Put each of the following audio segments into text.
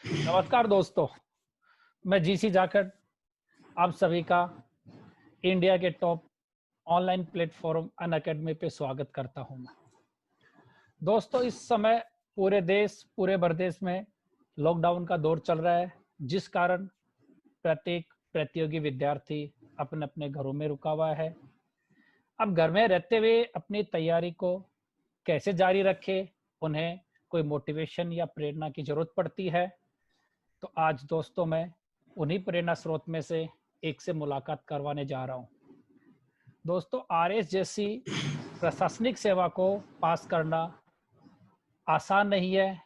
नमस्कार दोस्तों, मैं जीसी जाखड़ आप सभी का इंडिया के टॉप ऑनलाइन प्लेटफॉर्म अनअकैडमी पे स्वागत करता हूं। मैं दोस्तों, इस समय पूरे देश पूरे प्रदेश में लॉकडाउन का दौर चल रहा है, जिस कारण प्रत्येक प्रतियोगी विद्यार्थी अपने अपने घरों में रुका हुआ है। अब घर में रहते हुए अपनी तैयारी को कैसे जारी रखे, उन्हें कोई मोटिवेशन या प्रेरणा की जरूरत पड़ती है। तो आज दोस्तों मैं उन्हीं प्रेरणा स्रोत में से एक से मुलाकात करवाने जा रहा हूं। दोस्तों, आरएस जैसी प्रशासनिक सेवा को पास करना आसान नहीं है।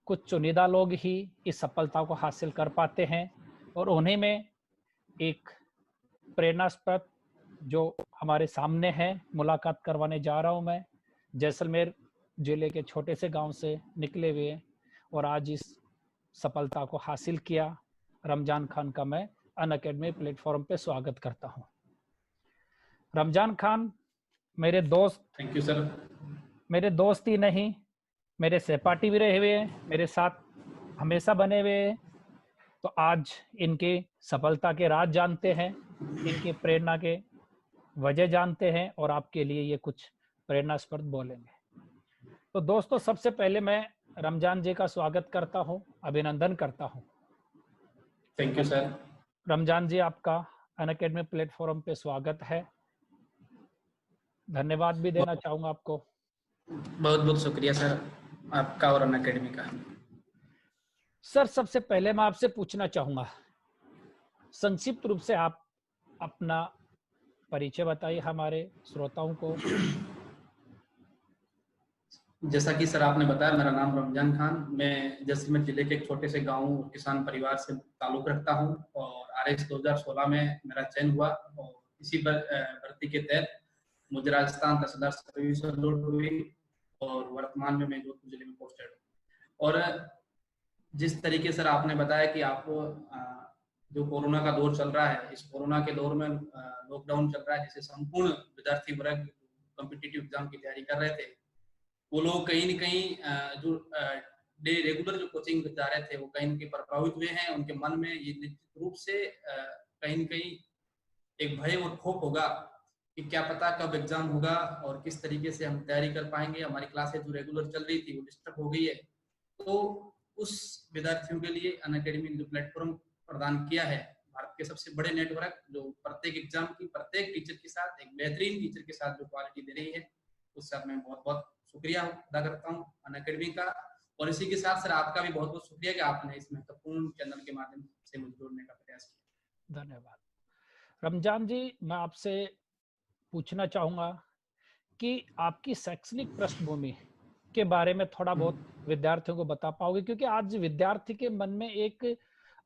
कुछ चुनिंदा लोग ही इस सफलता को हासिल कर पाते हैं और उन्हीं में एक प्रेरणास्पद जो हमारे सामने है मुलाकात करवाने जा रहा हूं मैं। जैसलमेर जिले के छोटे से गांव से निकले हुए और आज इस सफलता को हासिल किया रमजान खान का मैं अनअकैडमी प्लेटफॉर्म पे स्वागत करता हूं। रमजान खान मेरे दोस्त, थैंक यू सर। मेरे दोस्त ही नहीं, मेरे सहपाठी भी रहे हुए हैं, मेरे साथ हमेशा बने हुए हैं। तो आज इनके सफलता के राज जानते हैं, इनके प्रेरणा के वजह जानते हैं और आपके लिए ये कुछ प्रेरणास्पद बोलेंगे। तो दोस्तों, सबसे पहले मैं रमजान जी का स्वागत करता हूं, अभिनंदन करता हूं। Thank you sir. Ramzan ji, आपका अनअकैडमी प्लेटफॉर्म पे स्वागत है। धन्यवाद भी देना चाहूंगा आपको। बहुत बहुत शुक्रिया सर आपका और अनअकैडमी का। सर, सबसे पहले मैं आपसे पूछना चाहूंगा, संक्षिप्त रूप से आप अपना परिचय बताइए हमारे श्रोताओं को। जैसा कि सर आपने बताया, मेरा नाम रमजान खान, मैं जैसलमेर जिले के एक छोटे से गांव किसान परिवार से ताल्लुक रखता हूं और आरएस 2016 में मेरा चयन हुआ और इसी भर्ती के तहत मुझे राजस्थान तहसीलदार सर्विस अलॉट हुई और वर्तमान में मैं जोधपुर जिले में पोस्टेड हूँ। और जिस तरीके सर आपने बताया कि आप जो कोरोना का दौर चल रहा है, इस कोरोना के दौर में लॉकडाउन चल रहा है, जिसे संपूर्ण विद्यार्थी वर्ग कॉम्पिटिटिव एग्जाम की तैयारी कर रहे थे, वो लोग कहीं न कहीं जो डे रेगुलर जो कोचिंग जा रहे थे वो कहीं न कहीं प्रभावित हुए हैं। उनके मन में ये निश्चित रूप से कहीं न कहीं एक भय और खौफ होगा कि क्या पता कब एग्जाम होगा और किस तरीके से हम तैयारी कर पाएंगे। हमारी क्लासेज जो रेगुलर चल रही थी वो डिस्टर्ब हो गई है। तो उस विद्यार्थियों के लिए अनअकैडमी ने जो प्लेटफॉर्म प्रदान किया है, भारत के सबसे बड़े नेटवर्क जो प्रत्येक एग्जाम की प्रत्येक टीचर के साथ एक बेहतरीन टीचर के साथ जो क्वालिटी दे रही है, उससे मैं बहुत बहुत शुक्रिया अदा करता हूँ अनअकैडमी का। और इसी के साथ सर आपका भी बहुत बहुत शुक्रिया कि आपने इस महत्वपूर्ण चैनल के माध्यम से मुझे जोड़ने का प्रयास किया। धन्यवाद। रमजान जी, मैं आपसे पूछना चाहूंगा कि आपकी शैक्षणिक पृष्ठभूमि के बारे में थोड़ा बहुत विद्यार्थियों को बता पाओगे, क्योंकि आज विद्यार्थी के मन में एक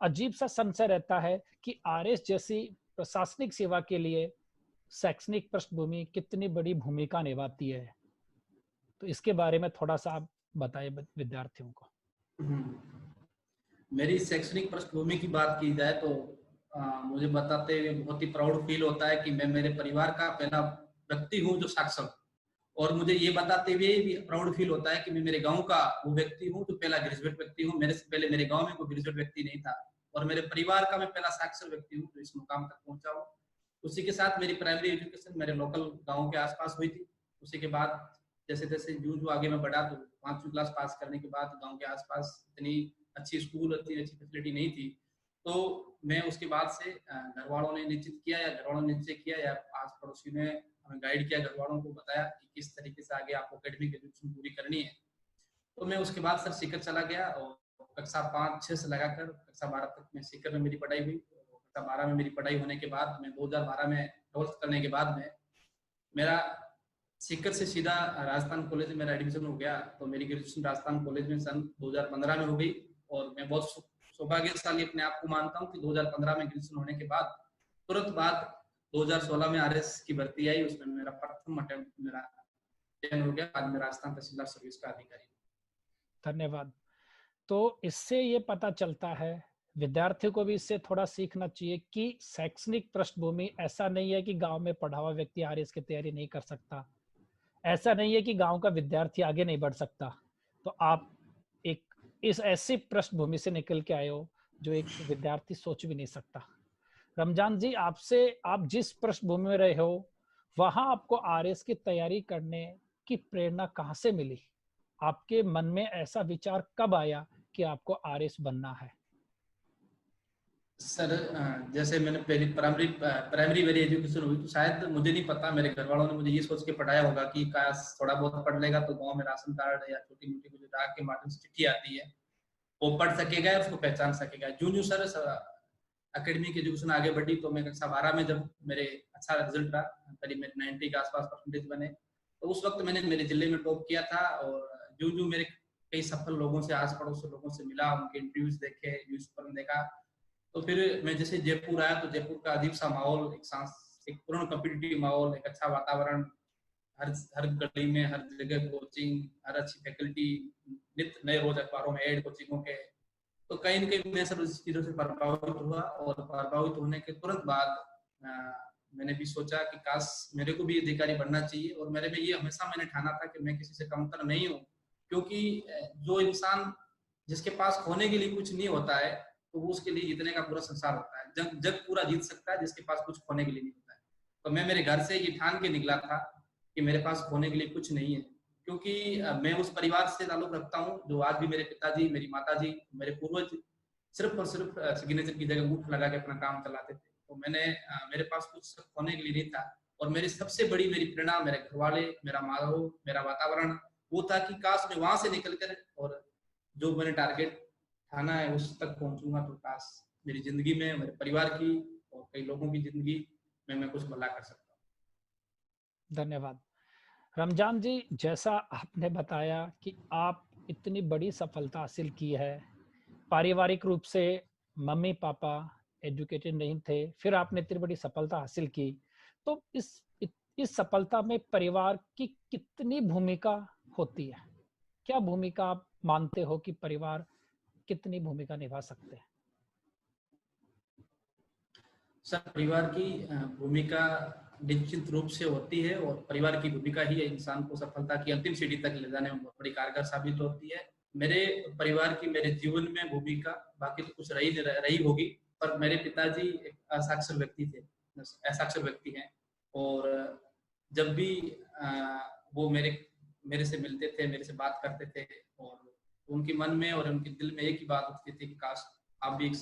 अजीब सा संशय रहता है कि आरएस जैसी प्रशासनिक सेवा के लिए शैक्षणिक पृष्ठभूमि कितनी बड़ी भूमिका निभाती है। तो इसके बारे में थोड़ा सा आप बताएं विद्यार्थियों को। मेरी शैक्षणिक पृष्ठभूमि की बात की जाए तो मुझे बताते हुए बहुत ही प्राउड फील होता है कि मैं मेरे परिवार का पहला व्यक्ति हूँ जो साक्षर, और मुझे ये बताते हुए भी प्राउड फील होता है कि मैं मेरे गांव का वो व्यक्ति हूँ जो पहला ग्रेजुएट व्यक्ति हूँ। मेरे से पहले मेरे गांव में कोई ग्रेजुएट व्यक्ति नहीं था और मेरे परिवार का मैं पहला साक्षर व्यक्ति हूँ जो इस मुकाम तक पहुंचा हूँ। उसी के साथ मेरी प्राइमरी एजुकेशन मेरे लोकल गाँव के आसपास हुई थी। उसी के बाद जैसे जैसे जो आगे मैं बढ़ा तो 5वीं क्लास पास करने के बाद गाँव के आसपास इतनी अच्छी स्कूल, इतनी अच्छी फैसिलिटी नहीं थी। तो मैं उसके बाद से घर वालों ने निश्चित किया या घर वालों ने निश्चय किया या आस पड़ोसी ने हमें गाइड किया, घर वालों को बताया कि किस तरीके से आगे आपको एकेडमिक एजुकेशन पूरी करनी है। तो मैं उसके बाद सर सीकर चला गया और कक्षा 5-6 से लगाकर कक्षा 12 तक मैं सीकर में मेरी पढ़ाई हुई। कक्षा 12 में मेरी पढ़ाई होने के बाद मैं 2012 में 12th करने के बाद में मेरा सीकर से सीधा राजस्थान कॉलेज में मेरा एडमिशन हो गया। तो मेरी ग्रेजुएशन राजस्थान कॉलेज में सन 2015 में हो गई और मैं बहुत सौभाग्यशाली अपने आप को मानता हूँ कि 2015 में ग्रेजुएशन होने के बाद तुरंत बाद 2016 में आरएस की भर्ती आई, उसमें मेरा प्रथम अटेम्प्ट मेरा चयन हो गया। आज मैं राजस्थान तहसीलदार सर्विस का अधिकारी हूँ। धन्यवाद। तो इससे ये पता चलता है, विद्यार्थियों को भी इससे थोड़ा सीखना चाहिए कि शैक्षणिक पृष्ठभूमि ऐसा नहीं है कि गांव में पढ़ा हुआ व्यक्ति आरएस की तैयारी नहीं कर सकता, ऐसा नहीं है कि गांव का विद्यार्थी आगे नहीं बढ़ सकता। तो आप एक इस ऐसी पृष्ठभूमि से निकल के आए हो जो एक विद्यार्थी सोच भी नहीं सकता। रमजान जी, आपसे, आप जिस पृष्ठभूमि में रहे हो वहां आपको आरएस की तैयारी करने की प्रेरणा कहाँ से मिली? आपके मन में ऐसा विचार कब आया कि आपको आरएस बनना है? सर जैसे मैंने पहली प्राइमरी प्राइमरी मेरी एजुकेशन हुई, तो शायद मुझे नहीं पता, मेरे घर वालों ने मुझे ये सोच के पढ़ाया होगा कि काश थोड़ा बहुत पढ़ लेगा तो गांव में राशन कार्ड या छोटी मोटी जो डाक के माध्यम से चिट्ठी आती है वो पढ़ सकेगा, उसको पहचान सकेगा। जूं जूं सर एकेडमिक एजुकेशन आगे बढ़ी, तो मैं कक्षा 12 में जब मेरे अच्छा रिजल्ट रहा, करीब मेरे 90 के आसपास परसेंटेज बने, तो उस वक्त मैंने मेरे जिले में टॉप किया था। और जूं जूं मेरे कई सफल लोगों से, आस पड़ोस के लोगों से मिला, उनके इंटरव्यूज देखे, न्यूज़पेपर में देखा, तो फिर मैं जैसे जयपुर आया तो जयपुर का अजीब सा माहौल, एक पूर्ण कॉम्पिटिटिव माहौल, एक अच्छा वातावरण, हर हर गली में हर जगह कोचिंग, हर अच्छी फैकल्टी, नित्य नए रोज अखबारों में एड कोचिंगों के। तो कहीं न कहीं मैं सब इस चीजों से प्रभावित हुआ, और प्रभावित होने के तुरंत बाद मैंने भी सोचा कि काश मेरे को भी अधिकारी बनना चाहिए। और मेरे में ये हमेशा मैंने ठाना था कि मैं किसी से कमतर नहीं हूँ, क्योंकि जो इंसान जिसके पास खोने के लिए कुछ नहीं होता है, तो वो उसके लिए जीतने का पूरा संसार होता है। जग जग पूरा जीत सकता है जिसके पास कुछ खोने के लिए नहीं होता है। तो मैं मेरे घर से ये ठान के निकला था कि मेरे पास खोने के लिए कुछ नहीं है, क्योंकि मैं उस परिवार से ताल्लुक रखता हूँ जो आज भी मेरे पिताजी, मेरी माताजी, मेरे पूर्वज सिर्फ और सिर्फ सिग्नेचर की जगह मुठ लगा के अपना काम चलाते थे। तो मेरे पास कुछ खोने के लिए नहीं था। और मेरी सबसे बड़ी मेरी प्रेरणा मेरे घर वाले, मेरा माहौल, मेरा वातावरण वो था कि काश मैं वहां से निकलकर और जो मैंने टारगेट ठाना है उस तक पहुंचूंगा, तो काश मेरी जिंदगी में, मेरे परिवार की और कई लोगों की जिंदगी में मैं कुछ भला कर सकता हूँ। धन्यवाद। रमजान जी, जैसा आपने बताया कि आप इतनी बड़ी सफलता हासिल की है, पारिवारिक रूप से मम्मी पापा एजुकेटेड नहीं थे, फिर आपने इतनी बड़ी सफलता हासिल की, तो इस सफलता में परिवार की कितनी भूमिका होती है? क्या भूमिका आप मानते हो कि परिवार कितनी भूमिका निभा सकते हैं? सर, परिवार की भूमिका निश्चित रूप से होती है, और परिवार की भूमिका ही इंसान को सफलता की अंतिम सीढ़ी तक ले जाने में बहुत बड़ी कारगर साबित होती है। मेरे परिवार की मेरे जीवन में भूमिका बाकी तो कुछ रही होगी, पर मेरे पिताजी एक असाक्षर व्यक्ति थे, असाक्षर व्यक्ति हैं। और जब भी वो मेरे से मिलते थे, मेरे से बात करते थे, और उनके मन में और उनके दिल में एक ही बात उठती थी कि काश आप भी एक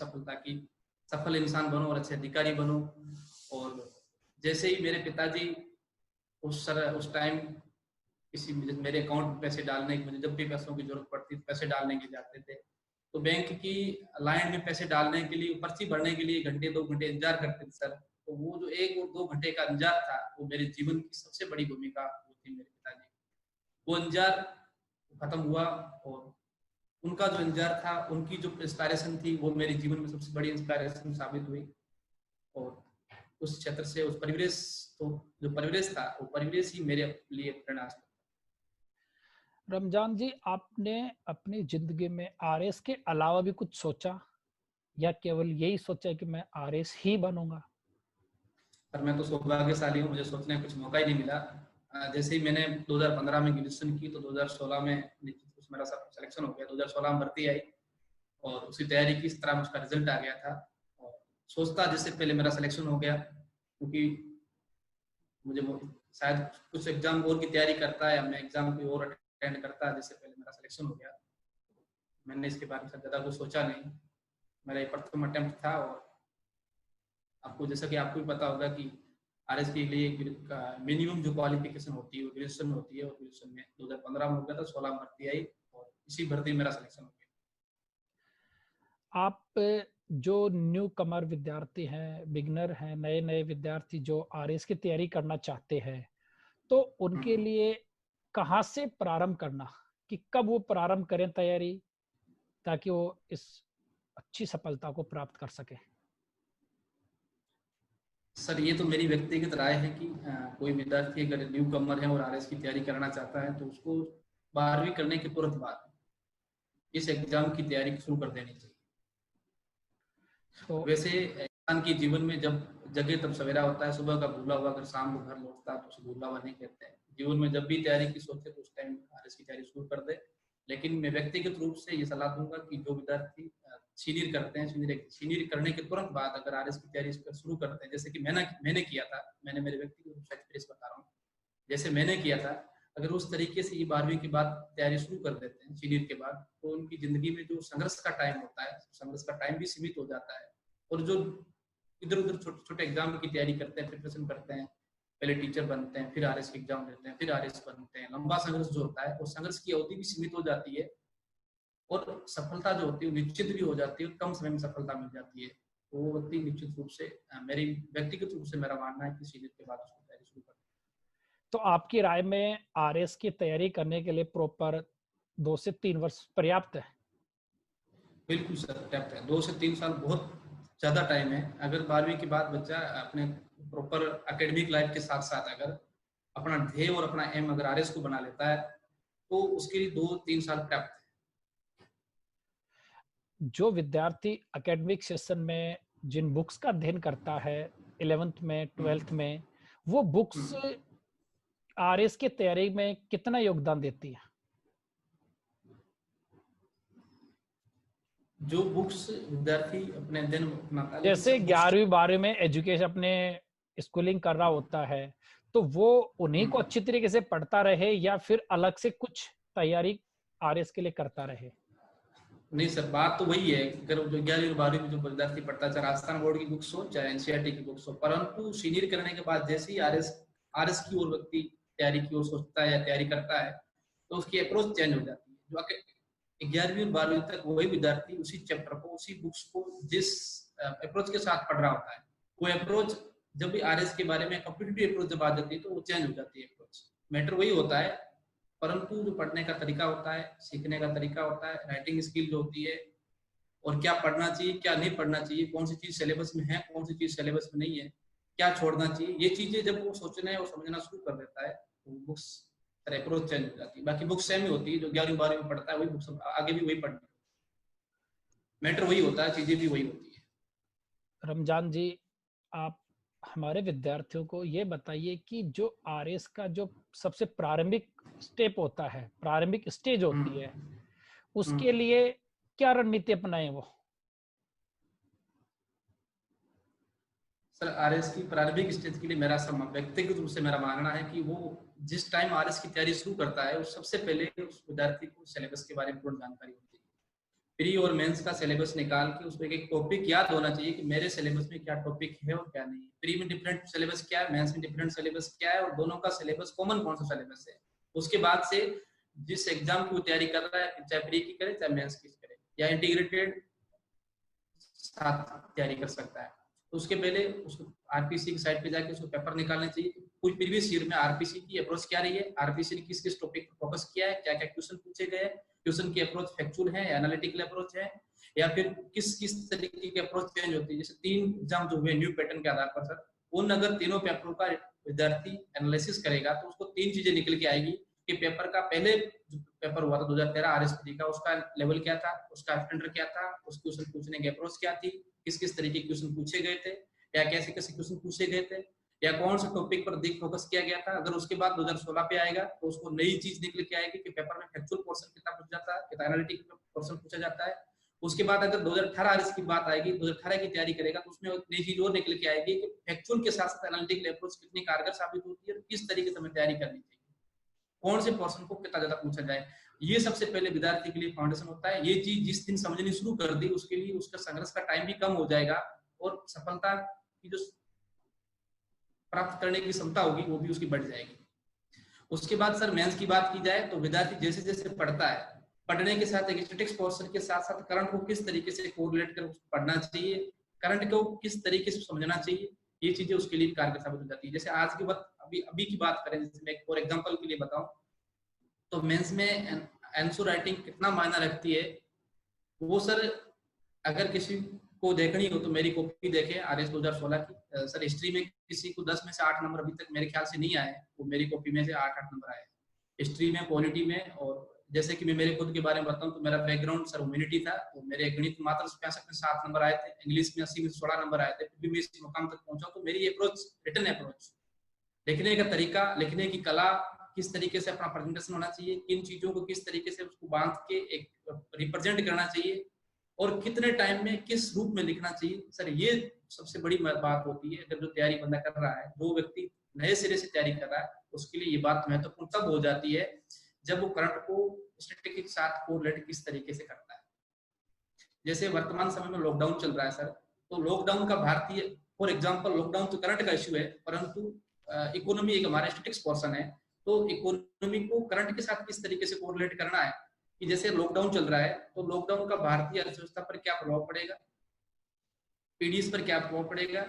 सफल इंसान बनो और अच्छे अधिकारी बनो। और जैसे ही मेरे पिताजी उस टाइम किसी मेरे अकाउंट में पैसे डालने की, मुझे जब भी पैसों की जरूरत पड़ती थी, पैसे डालने के जाते थे, तो बैंक की लाइन में पैसे डालने के लिए, पर्ची भरने के लिए घंटे 2 घंटे इंतजार करते थे सर। तो वो जो 1 और 2 घंटे का इंतजार था, वो मेरे जीवन की सबसे बड़ी भूमिका होती मेरे पिताजी। वो इंतजार खत्म हुआ, और उनका जो इंतजार था, उनकी जो इंस्पायरेशन थी, वो मेरे जीवन में सबसे बड़ी इंस्पायरेशन साबित हुई। और उस क्षेत्र से, उस परिवेश, तो जो परिवेश था, वो परिवेश ही मेरे लिए प्रेरणा। रमजान जी, आपने अपनी जिंदगी में आरएस के अलावा भी कुछ सोचा, या केवल यही सोचा कि मैं आरएस ही बनूंगा? पर मैं तो सौभाग्यशाली हूँ, मुझे सोचने का कुछ मौका ही नहीं मिला। जैसे ही मैंने 2015 में ग्रेजुएशन की, तो 2016 में मेरा सिलेक्शन हो गया, 2016 में भर्ती आई, और उसकी तैयारी की, इस तरह उसका रिजल्ट आ गया था। और सोचता जिससे पहले मेरा सिलेक्शन हो गया, क्योंकि मुझे शायद कुछ एग्जाम और की तैयारी करता है, या मैं एग्जाम कोई और अटेंड करता, जिससे पहले मेरा सिलेक्शन हो गया। मैंने इसके बारे में ज़्यादा कुछ सोचा नहीं, मेरा प्रथम अटेम्प्ट था। और आपको, जैसा कि आपको भी पता होगा कि आरएस के लिए मिनिमम जो क्वालिफिकेशन होती है वो ग्रेजुएशन होती है, और ग्रेजुएशन में 2015 में हो गया था, 16 में भर्ती आई, और इसी भर्ती में मेरा सिलेक्शन हो गया। आप जो न्यू कमर विद्यार्थी हैं, बिगनर हैं, नए नए विद्यार्थी जो आरएस की तैयारी करना चाहते हैं, तो उनके लिए कहाँ से प्रारंभ करना, कि कब वो प्रारंभ करें तैयारी, ताकि वो इस अच्छी सफलता को प्राप्त कर सके? सर, ये तो मेरी व्यक्तिगत राय है कि कोई विद्यार्थी अगर न्यू कमर है और आरएस की तैयारी करना चाहता है, तो उसको 12वीं करने के तुरंत बाद इस एग्जाम की तैयारी शुरू कर देनी चाहिए। तो वैसे इंसान के जीवन में जब जगे तब सवेरा होता है, सुबह का भूला हुआ अगर शाम को घर लौटता है तो उसे भूला हुआ नहीं कहते हैं। जीवन में जब भी तैयारी की सोचे तो उस टाइम आरएस की तैयारी शुरू कर दे, लेकिन मैं व्यक्तिगत रूप से ये सलाह दूंगा कि जो विद्यार्थी सीनियर करते हैं, सीनियर करने के तुरंत बाद अगर आरएस की तैयारी शुरू करते हैं, जैसे कि मैंने किया था, मैंने मेरे व्यक्तिगत रूप से एक्सपीरियंस बता रहा हूँ, जैसे मैंने किया था, अगर उस तरीके से ये 12वीं के बाद तैयारी शुरू कर देते हैं सीनियर के बाद, तो उनकी जिंदगी में जो संघर्ष का टाइम होता है, संघर्ष का टाइम भी सीमित हो जाता है। और जो इधर उधर छोटे छोटे एग्जाम की तैयारी करते हैं, प्रिपरेशन करते हैं, पहले टीचर बनते हैं, फिर आरएस के एग्जाम देते हैं, फिर आरएस बनते हैं, लंबा संघर्ष जो होता है, उस संघर्ष की अवधि भी सीमित हो जाती है और सफलता जो होती है निश्चित भी हो जाती है, कम समय में सफलता मिल जाती है। तो वो व्यक्ति निश्चित रूप से, मेरी व्यक्तिगत रूप से मेरा मानना है कि सीनियर के बाद उसको तैयारी शुरू करना। तो आपकी राय में आरएस की तैयारी करने के लिए प्रॉपर 2 से 3 वर्ष पर्याप्त है? बिल्कुल सर, पर्याप्त है। 2 से 3 साल बहुत ज्यादा टाइम है। अगर 12वीं के बाद बच्चा अपने प्रॉपर एकेडमिक लाइफ के साथ साथ अगर अपना ध्येय और अपना एम अगर आरएस को बना लेता है, तो उसके लिए 2-3 साल पर्याप्त है। जो विद्यार्थी एकेडमिक सेशन में जिन बुक्स का अध्ययन करता है 11th में 12th में, वो बुक्स आरएस की तैयारी में कितना योगदान देती है? जो बुक्स विद्यार्थी अपने अध्ययन में अपनाता है, जैसे 11वीं 12वीं में एजुकेशन अपने स्कूलिंग कर रहा होता है, तो वो उन्हीं को अच्छी तरीके से पढ़ता रहे या फिर अलग से कुछ तैयारी आरएस के लिए करता रहे? नहीं सर, बात तो वही है, अगर जो 11वीं और 12वीं में जो विद्यार्थी पढ़ता है, चाहे राजस्थान बोर्ड की बुक्स हो चाहे एनसीईआरटी की बुक्स हो, परंतु सीनियर करने के बाद जैसे ही आरएस की ओर व्यक्ति तैयारी की ओर सोचता है या तैयारी करता है, तो उसकी अप्रोच चेंज हो जाती है। जो 11वीं और 12वीं तक वही विद्यार्थी उसी चैप्टर को, उसी बुक्स को जिस अप्रोच के साथ पढ़ रहा होता है, वो अप्रोच जब भी आरएस के बारे में कॉम्पिटिटिव अप्रोच जब आ जाती है, तो वो चेंज हो जाती है अप्रोच। मैटर वही होता है, परंतु जो पढ़ने का तरीका होता है, सीखने का तरीका होता है, राइटिंग स्किल जो होती है, और क्या पढ़ना चाहिए क्या नहीं पढ़ना चाहिए, कौन सी चीज सिलेबस में है कौन सी चीज सिलेबस में नहीं है, क्या छोड़ना चाहिए, ये चीजें जब वो सोचना और समझना शुरू कर देता है, तो बुक्स अप्रोच चेंज हो जाती है। बाकी बुक्स सेम ही होती है, जो 11वीं 12वीं में पढ़ता है वही बुक्स आगे भी वही पढ़नी, मैटर वही होता है, चीजें भी वही होती है। रमजान जी, आप हमारे विद्यार्थियों को ये बताइए कि जो आरएस का जो सबसे प्रारंभिक स्टेप होता है, प्रारंभिक स्टेज होती है, उसके लिए क्या रणनीति अपनाएं वो? सर, आरएस की प्रारंभिक स्टेज के लिए मेरा व्यक्तिगत रूप से मेरा मानना है कि वो जिस टाइम आरएस की तैयारी शुरू करता है, उस सबसे पहले उस विद्यार्थी को सिलेबस के बारे में पूर्ण जानकारी होती है। प्री और मेंस का सिलेबस निकाल के उसमें एक टॉपिक याद होना चाहिए कि मेरे सिलेबस में क्या टॉपिक है और क्या नहीं है। प्री में डिफरेंट सिलेबस क्या है, मेंस में डिफरेंट सिलेबस क्या है, और दोनों का सिलेबस कॉमन कौन सा सिलेबस है। उसके बाद से जिस एग्जाम की वो तैयारी कर रहा है, चाहे प्री की करे चाहे मेंस की करे, या इंटीग्रेटेड साथ तैयारी कर सकता है, तो उसके पहले उसको आरपीसी की साइट पे जाके उसको पेपर निकालने चाहिए। कुछ प्रीवियस ईयर में आरपीसी की अप्रोच क्या रही है, आरपीसी ने किस किस टॉपिक पर फोकस किया है, क्या क्या क्वेश्चन पूछे गए, क्वेश्चन की अप्रोच फैक्चुअल है, एनालिटिकल अप्रोच है, या फिर किस किस तरीके की अप्रोच चेंज होती है। जैसे 3 एग्जाम जो हुए न्यू पैटर्न के आधार पर सर, उन अगर तीनों पेपरों का विद्यार्थी एनालिसिस करेगा, तो उसको 3 चीजें निकल के आएगी कि पेपर का पहले जो पेपर हुआ था 2013 आरएसपी का, उसका लेवल क्या था, उसका स्टैंडर्ड क्या था, उस क्वेश्चन पूछने की अप्रोच क्या थी, किस किस तरीके के क्वेश्चन पूछे गए थे, या कैसे कैसे क्वेश्चन पूछे गए थे, या कौन से टॉपिक पर अधिक फोकस किया गया था। अगर उसके बाद 2016 पे आएगा, तो उसको नई चीज निकल के आएगी कि पेपर में फैक्चुअल पोर्शन कितना पूछा जाता है, कितना एनालिटिकल पोर्शन पूछा जाता है। उसके बाद अगर 2018 आरएस की बात आएगी, 2018 की तैयारी करेगा, तो उसमें नई चीज और निकल के आएगी कि फैक्चुअल के साथ साथ एनालिटिकल अप्रोच कितनी कारगर साबित होती है और किस तरीके से हमें तैयारी करनी चाहिए, कौन से पोर्शन को कितना ज्यादा पूछा जाए। ये सबसे पहले विद्यार्थी के लिए फाउंडेशन होता है। ये चीज जिस दिन समझनी शुरू कर दी, उसके लिए उसका संघर्ष का टाइम भी कम हो जाएगा, और सफलता की जो प्राप्त करने की क्षमता होगी वो भी उसकी बढ़ जाएगी। उसके बाद सर मेंस की बात की जाए, तो विद्यार्थी जैसे जैसे पढ़ता है, पढ़ने के साथ एक स्टैटिक्स पोर्शन के साथ साथ करंट को किस तरीके से कोरिलेट कर पढ़ना चाहिए, करंट को किस तरीके से समझना चाहिए, ये चीजें उसके लिए कारगर साबित हो जाती है। जैसे आज की बात अभी की बात करें, जैसे मैं फॉर एग्जांपल के लिए बताऊं, तो मेंस में आंसर राइटिंग कितना मायना रखती है, वो सर अगर किसी को देखनी हो तो मेरी कॉपी देखे आरएस 2016 की। सर हिस्ट्री में किसी को 10 में से 8 नंबर अभी तक मेरे ख्याल से नहीं आए, वो मेरी कॉपी में से 8 नंबर आए हिस्ट्री में, पॉलिटी में। और जैसे कि मैं मेरे खुद के बारे में बताऊं, तो मेरा बैकग्राउंड सर ह्यूमैनिटी था, तो मेरे गणित मात्र 65 में 7 नंबर आए थे, इंग्लिश में 80 में 16 नंबर आए थे, फिर भी मैं इस मुकाम तक पहुंचा। तो मेरी अप्रोच, रिटन अप्रोच, लिखने का तरीका, लिखने की कला किस तरीके से अपना प्रेजेंटेशन होना चाहिए, किन चीजों को किस तरीके से उसको बांध के एक रिप्रेजेंट करना चाहिए और कितने टाइम में किस रूप में लिखना चाहिए। सर ये सबसे बड़ी बात होती है। अगर जो तैयारी बंदा कर रहा है, जो व्यक्ति नए सिरे से तैयारी कर रहा है, उसके लिए ये बात महत्वपूर्ण तब हो जाती है जब वो करंट को स्टैटिक के साथ कोरिलेट किस तरीके से करता है। जैसे वर्तमान समय में लॉकडाउन चल रहा है सर, तो लॉकडाउन का भारतीय, फॉर एग्जांपल लॉकडाउन तो करंट का इश्यू है, परंतु इकोनॉमी एक हमारा स्टैटिक्स पोर्शन है, तो इकोनॉमी को करंट के साथ किस तरीके से कोरिलेट करना है कि जैसे लॉकडाउन चल रहा है तो लॉकडाउन का भारतीय अर्थव्यवस्था पर क्या प्रभाव पड़ेगा, पीडीएस पर क्या प्रभाव पड़ेगा,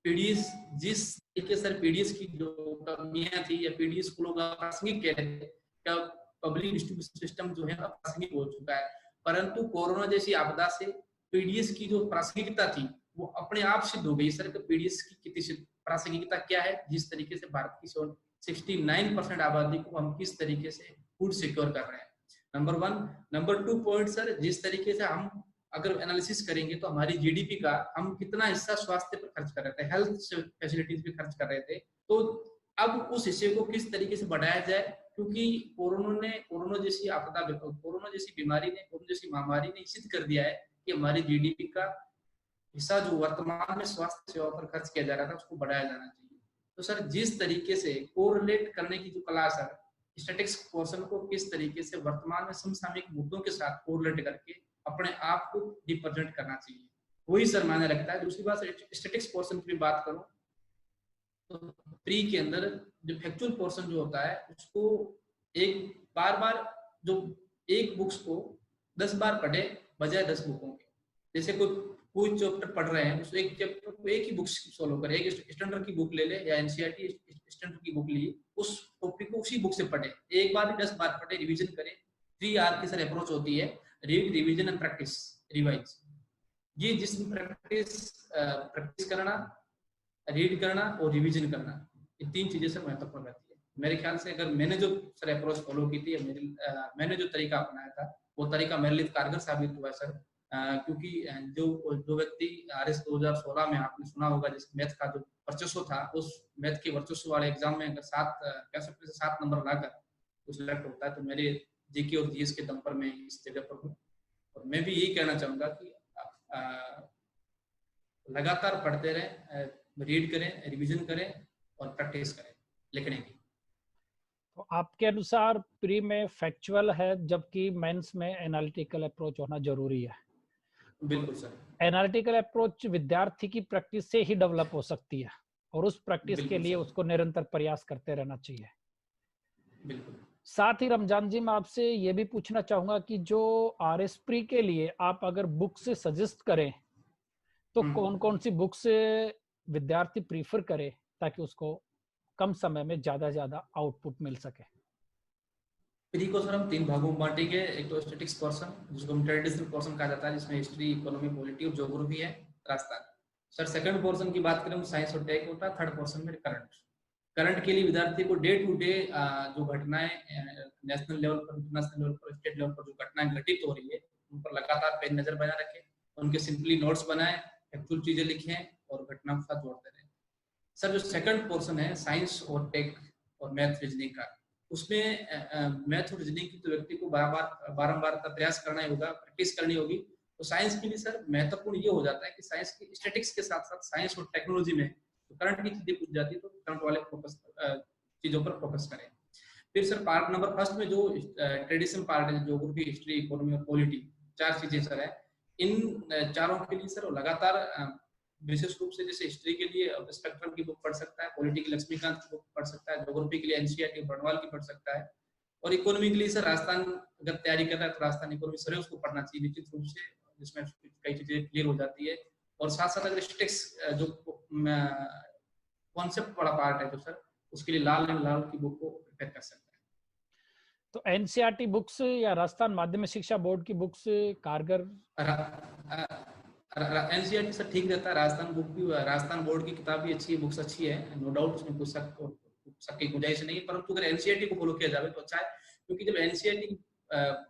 पीडीएस जिस तरीके से पीडीएस की जो कमियां थी या पीडीएस को लोग प्रासंगिक कह रहे थे, क्या पब्लिक डिस्ट्रीब्यूशन सिस्टम जो है प्रासंगिक हो चुका है, परंतु कोरोना जैसी आपदा से पीडीएस की जो प्रासंगिकता थी वो अपने आप सिद्ध हो गई। सर पीडीएस की कितनी प्रासंगिकता क्या है, जिस तरीके से भारत की 69% आबादी को हम किस तरीके से फूड सिक्योर कर रहे हैं, नंबर 1। नंबर 2 पॉइंट सर, जिस तरीके से हम अगर एनालिसिस करेंगे तो हमारी जीडीपी का हम कितना हिस्सा स्वास्थ्य पर खर्च कर रहे थे, हेल्थ फैसिलिटीज पे खर्च कर रहे थे, तो अब उस हिस्से को किस तरीके से बढ़ाया जाए, क्योंकि कोरोना जैसी आपदा, कोरोना जैसी बीमारी ने, कोरोना जैसी महामारी ने सिद्ध कर दिया है कि हमारी जीडीपी का हिस्सा जो वर्तमान में स्वास्थ्य सेवा पर खर्च किया जा रहा था उसको बढ़ाया जाना चाहिए। तो सर जिस तरीके से कोरिलेट करने की जो कला सर, स्टैटिक्स पोर्शन को किस तरीके से वर्तमान में समसामयिक मुद्दों के साथ कोरिलेट करके अपने आप को रिप्रेजेंट करना चाहिए, वही सर मायने रखता है। दूसरी बात स्टैटिक्स पोर्शन की बात करूं तो प्री के अंदर जो फैक्चुअल पोर्शन जो होता है उसको एक बार जो एक बुक्स को 10 बार पढ़े बजाय 10 बुकों के। जैसे कोई चैप्टर पढ़ रहे हैं, उस एक चैप्टर को एक ही बुक फॉलो करे, एक स्टैंडर्ड की बुक ले ले या एनसीईआरटी स्टैंडर्ड की बुक ली, उस टॉपिक को उसी बुक से पढ़े, एक बार 10 बार पढ़े, रिवीजन करे। 3R की सर अप्रोच होती है, read, revision and practice, revise. ये जिसमें प्रैक्टिस करना, रीड करना और रिवीजन करना, ये 3 चीजें सर महत्वपूर्ण रहती है। मेरे ख्याल से अगर मैंने जो सर अप्रोच फॉलो की थी, मैंने जो तरीका अपनाया था, वो तरीका मेरे लिए कारगर साबित हुआ सर। क्योंकि जो व्यक्ति RS 2016 में आपने सुना होगा, जिस मैथ का जो वर्चस्व था, उस मैथ के वर्चस्व वाले एग्जाम में अगर 7 नंबर लाकर तो सिलेक्ट होता है, तो मेरे जीके और जीएस के दम पर मैं इस जगह पर हूँ। और मैं भी यही कहना चाहूंगा कि लगातार पढ़ते रहें, रीड करें, रिवीजन करें और प्रैक्टिस करें लिखने की। तो आपके अनुसार प्री में फैक्चुअल है जबकि मेंस में एनालिटिकल अप्रोच होना जरूरी है? बिल्कुल सर। एनालिटिकल अप्रोच विद्यार्थी की प्रैक्टिस से ही डेवलप हो सकती है और उस प्रैक्टिस के लिए उसको निरंतर प्रयास करते रहना चाहिए। बिल्कुल। साथ ही रमजान जी, मैं आपसे ये भी पूछना चाहूंगा कि जो RS प्री के लिए आप अगर बुक से सजेस्ट करें तो कौन कौन सी बुक से विद्यार्थी प्रीफर करे ताकि उसको कम समय में ज्यादा आउटपुट मिल सके? प्री को सर हम 3 भागों में बांटेंगे। एक तो स्टैटिक्स पोर्शन, जिसको हम ट्रेडिशनल पोर्शन कहा जाता है, जिसमें हिस्ट्री, इकोनॉमी, पॉलिटी और ज्योग्राफी है, राजस्थान। सर सेकंड पोर्शन की बात करें साइंस और टेक होता है। थर्ड पोर्शन में करंट के लिए विद्यार्थी को डे टू डे जो घटनाएं नेशनल लेवल पर, इंटरनेशनल लेवल पर, स्टेट लेवल पर जो घटनाएं घटित हो रही है उन पर लगातार पे नजर बना रखें, उनके सिंपली नोट्स बनाएं, एक्चुअल चीजें लिखें और घटनाओं के साथ जोड़ते रहें। सर जो सेकंड पोर्शन है साइंस और टेक और मैथ रीजनिंग का, उसमें मैथ और रीजनिंग की तो व्यक्ति को बारंबार का प्रयास करना ही होगा, प्रैक्टिस करनी होगी। तो साइंस के लिए सर महत्वपूर्ण ये हो जाता है कि साइंस की स्टैटिक्स के साथ साथ साइंस और टेक्नोलॉजी में तो करंट की चीजें पूछ जाती है, तो करंट वाले चीजों पर फोकस करें। फिर सर पार्ट नंबर फर्स्ट में जो ट्रेडिशनल पार्ट है, ज्योग्राफी, हिस्ट्री, इकोनॉमी और पॉलिटी, 4 चीजें सर है। इन चारों के लिए सर लगातार विशेष रूप से जैसे हिस्ट्री के लिए स्पेक्ट्रम की बुक पढ़ सकता है, पॉलिटी के लक्ष्मीकांत की बुक पढ़ सकता है, ज्योग्राफी के लिए एनसीईआरटी बर्नवाल की पढ़ सकता है, और इकोनॉमी के लिए सर राजस्थान अगर तैयारी कर रहा है तो राजस्थान इकोनॉमी सर उसको पढ़ना चाहिए निश्चित रूप से, जिसमें कई चीजें क्लियर हो जाती है। और साथ साथ अगर स्टैटिस्टिक्स जो कॉन्सेप्ट वाला पार्ट है तो सर उसके लिए लाल की बुक को प्रिपेयर कर सकता है। तो एनसीईआरटी बुक्स या राजस्थान माध्यमिक शिक्षा बोर्ड की बुक्स कारगर? एनसीईआरटी सर ठीक रहता है, राजस्थान बुक भी, राजस्थान बोर्ड की किताब भी अच्छी है, बुक्स अच्छी है, नो डाउट, उसमें कुछ शक की गुंजाइश नहीं है। परंतु अगर एनसीईआरटी को फॉलो किया जाए तो अच्छा है, क्योंकि जब एनसीईआरटी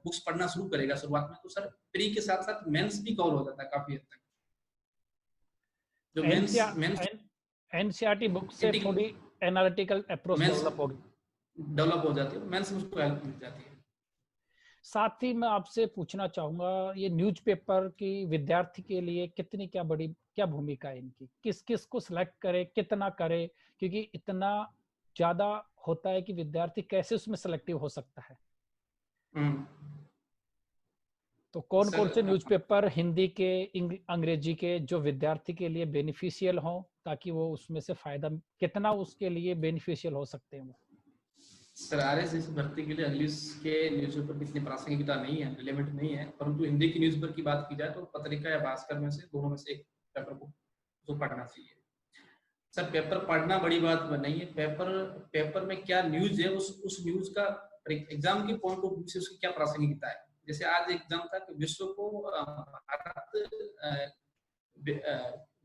बुक्स पढ़ना शुरू करेगा शुरुआत में तो सर प्री के साथ साथ मेंस भी कवर हो जाता है काफी हद तक। जो एनसीईआरटी बुक से थोड़ी एनालिटिकल अप्रोच डेवलप होगी। डेवलप हो जाती है, मेंस में उसको हेल्प मिल जाती है। साथ ही मैं आपसे पूछना चाहूंगा, ये न्यूज़पेपर की विद्यार्थी के लिए कितनी क्या भूमिका है इनकी, किस किस को सिलेक्ट करे, कितना करे, क्योंकि इतना ज्यादा होता है कि विद्यार्थी कैसे उसमें सिलेक्टिव हो सकता है। हम्म। तो कौन सर कौन से न्यूज़पेपर हिंदी के, अंग्रेजी के, जो विद्यार्थी के लिए बेनिफिशियल हो, ताकि वो उसमें से फायदा कितना उसके लिए बेनिफिशियल हो सकते हैं वो। सर RSS भर्ती के लिए इंग्लिश के न्यूज़पेपर की इतनी प्रासंगिकता नहीं है, रिलेवेंट नहीं है, परंतु हिंदी की न्यूज़पेपर की बात की जाए तो पत्रिका या भास्कर में से, दोनों में से एक पेपर को पढ़ना चाहिए। सर पेपर पढ़ना बड़ी बात नहीं है, पेपर में क्या न्यूज है, उस न्यूज का एग्जाम के पॉइंट ऑफ व्यू से उसकी क्या प्रासंगिकता है। जैसे आज एग्जाम था कि विश्व को भारत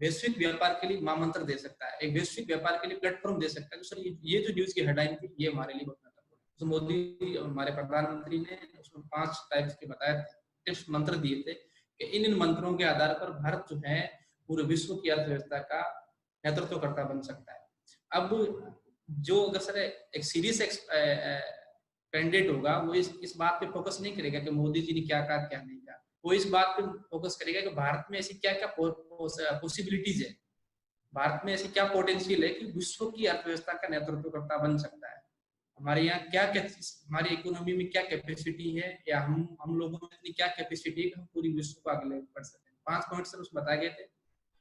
वैश्विक व्यापार के लिए महामंत्र दे सकता है, एक वैश्विक व्यापार के लिए प्लेटफॉर्म दे सकता है। तो सर ये जो न्यूज की हेडलाइन थी, ये हमारे लिए बहुत महत्वपूर्ण है। तो मोदी हमारे प्रधानमंत्री ने उसमें 5 टाइप्स के बताए थे, टिप्स मंत्र दिए थे कि इन मंत्रों के आधार पर भारत जो है पूरे विश्व की अर्थव्यवस्था का नेतृत्वकर्ता बन सकता है। अब जो अगर सर एक सीरियस कैंडिडेट होगा, वो इस बात पे फोकस नहीं करेगा कि मोदी जी ने क्या कहा क्या नहीं कहा, वो इस बात पे फोकस करेगा कि भारत में ऐसी क्या क्या पॉसिबिलिटीज है, भारत में ऐसी क्या पोटेंशियल है कि विश्व की अर्थव्यवस्था का नेतृत्वकर्ता बन सकता है। हमारे यहाँ क्या क्या, हमारी इकोनॉमी में क्या कैपेसिटी है, या हम लोगों में इतनी क्या कैपेसिटी है कि हम पूरी विश्व को आगे लेकर बढ़ सकते हैं। 5 पॉइंट सर उसमें बताए गए थे।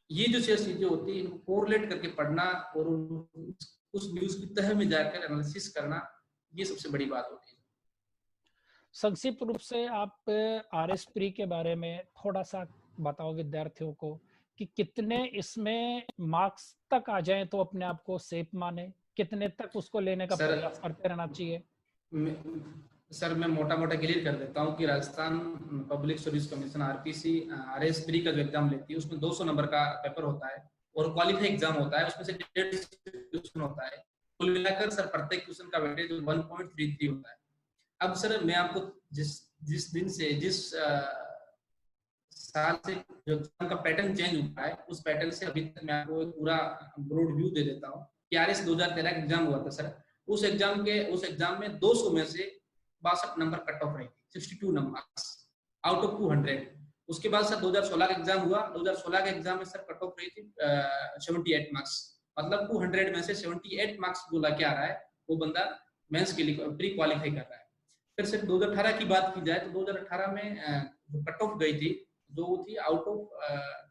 ये जो चीजें होती है, इनको कोरिलेट करके पढ़ना और उस न्यूज की तह में जाकर एनालिसिस करना, ये सबसे बड़ी बात होती है। संक्षिप्त रूप से आप RS प्री के बारे में थोड़ा सा बताओ विद्यार्थियों को, कि कितने इसमें मार्क्स तक आ जाएं तो अपने आप को सेफ माने, कितने तक उसको लेने का सर प्रयास करते रहना चाहिए। सर मैं मोटा मोटा क्लियर कर देता हूँ कि Rajasthan public service commission RPC RS pre का जो एग्जाम लेती है, उसमें 200 नंबर का पेपर होता है और क्वालिफाई एग्जाम होता है, उसमें से 150 क्वेश्चन होता है। कुल मिलाकर सर प्रत्येक क्वेश्चन का वेटेज 1.33 होता है। अब सर मैं आपको जिस दिन से जिस साल से जो एग्जाम का पैटर्न चेंज हुआ है, उस पैटर्न से अभी तक मैं आपको एक पूरा ब्रॉड व्यू दे देता हूँ कि RS 2013 एग्जाम हुआ था सर। उस एग्जाम में 200 में से 62 नंबर कट ऑफ रही थी, 62 नंबर आउट ऑफ 200। उसके बाद सर 2016 का एग्जाम हुआ, 2016 के एग्जाम में सर कट ऑफ रही थी 78 मार्क्स, मतलब 200 में से 78 मार्क्स जो लाके आ रहा है, वो बंदा मेंस के लिए प्री क्वालिफाई कर रहा है। फिर सर 2018 की बात की जाए तो 2018 में जो कट ऑफ गई थी, जो थी आउट ऑफ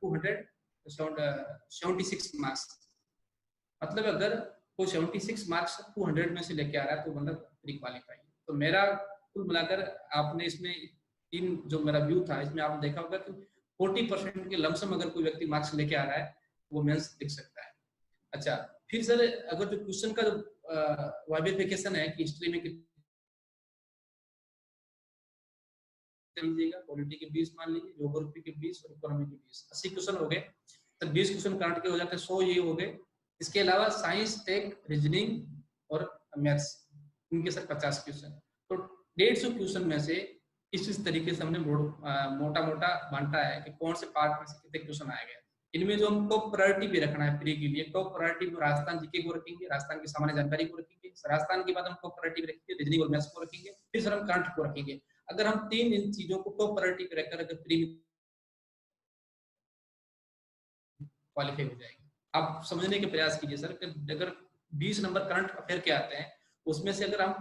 276 मार्क्स, मतलब अगर कोई 76 मार्क्स 200 में से लेके आ रहा है तो बंदा प्री क्वालिफाई है। तो मेरा कुल मिलाकर आपने इसमें इन जो मेरा व्यू था, इसमें आपने देखा होगा कि 40% के लमसम अगर कोई व्यक्ति मार्क्स लेके आ रहा है, वो मेंस लिख सकता है। अच्छा, फिर सर अगर जो क्वेश्चन का जो वाइबिफिकेशन है कि हिस्ट्री में लीजिएगा, पॉलिटी के 20 मान लीजिए, ज्योग्राफी के 20 और इकोनॉमी के 20, 80 क्वेश्चन हो गए। तो 20 क्वेश्चन काट के हो जाते हैं 100, ये हो गए। इसके अलावा साइंस, टेक, रीजनिंग और मैथ्स, इनके सर 50 क्वेश्चन। तो 150 क्वेश्चन में से इस तरीके से हमने मोटा मोटा बांटा है कि कौन से पार्ट में से कितने क्वेश्चन आएंगे। इनमें जो हम टॉप प्रायोरिटी पे रखना है प्री के लिए, टॉप प्रायोरिटी में राजस्थान जीके को रखेंगे, राजस्थान की सामान्य जानकारी को रखेंगे, राजस्थान के बाद हम टॉप प्रायोरिटी पे रखेंगे रीजनिंग और मैथ्स को रखेंगे, फिर सर हम करंट को रखेंगे। अगर हम इन चीजों को टॉप प्रायोरिटी पे रखकर अगर प्री क्वालिफाई हो जाएगी। आप समझने के प्रयास कीजिए सर कि अगर 20 नंबर करंट अफेयर के आते हैं, उसमें से अगर हम